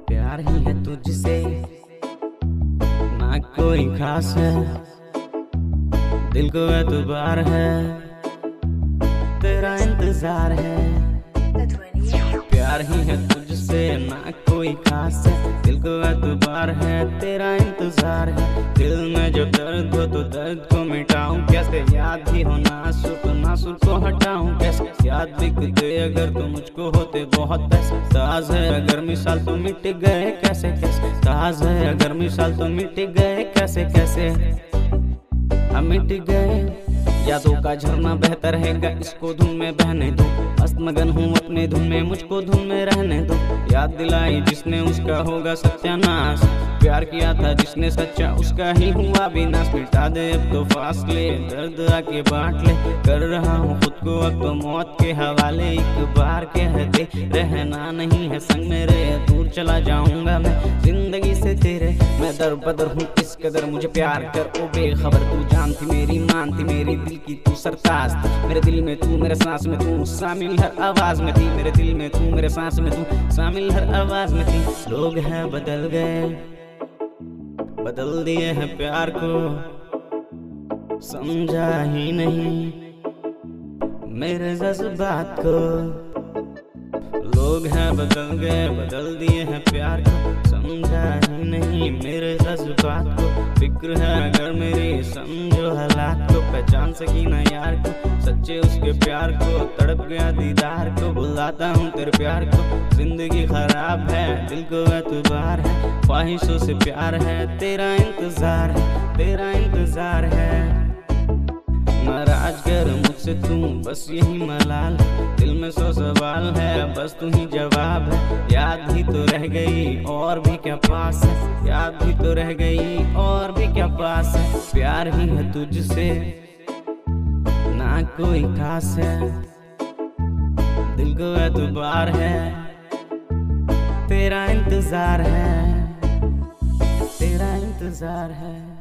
प्यार ही है तुझसे, ना कोई खास है, दिल को एतबार है, तेरा इंतजार है। प्यार ही है तुझसे, ना कोई खास है, दिल को एतबार है, तेरा इंतजार है। दिल में जो दर्द हो तो दर्द को मिटाऊं कैसे, याद ही हो नासुर तो नासुर को हटाऊं कैसे। याद बिकते अगर तो मुझको होते बहुत पैसे, साज है अगर मिसाल तो मिट गए कैसे कैसे, साज है अगर मिसाल तो मिट गए कैसे कैसे, हम मिट गए। यादों का झरना बहता रहेगा, इसको धुन में बहने दो, मस्त मगन हूँ अपने धुन में, मुझको धुन में रहने दो। याद दिलाई जिसने उसका होगा सत्यानाश, प्यार किया था जिसने सच्चा उसका ही हुआ विनाश। मिटा दे अब तो फासले, दर्द आके बांट ले, कर रहा हूँ खुद को अब तो मौत के हवाले। एक बार कह दे रहना नहीं है संग मेरे, दूर चला जाऊंगा मैं जिंदगी से तेरे। मैं दर बदर हूँ इस कदर, मुझे प्यार कर ओ बेखबर। तू जानती मेरी मानती मेरी दिल की तू सरताज थी, मेरे दिल में तू मेरे सांस में तू शामिल हर आवाज में थी, मेरे दिल में तू मेरे सांस में तू शामिल हर आवाज में थी। लोग हैं बदल गए, बदल दिए हैं प्यार को, समझा ही नहीं मेरे जज्बात को। लोग हैं बदल गए, बदल दिए हैं प्यार को, समझा ही नहीं मेरे जज्बात को। फिक्र है अगर मेरी समझो हालात को, पहचान सकी ना यार को, सच्चे उसके प्यार को। तड़प गया दीदार को, बुलाता हूँ तेरे प्यार को। जिंदगी खराब है, दिल को एतबार है, ख्वाहिशों से प्यार है, तेरा इंतजार है, तेरा इंतजार है। नाराज कर मुझसे तू बस यही मलाल, दिल में 100 सवाल है, बस तू ही जवाब है। याद ही तो रह गई और भी क्या पास है, याद ही तो रह गई और भी क्या पास है। प्यार ही है तुझसे, ना कोई खास है, दिल को एतबार है, तेरा इंतजार है, तेरा इंतजार है।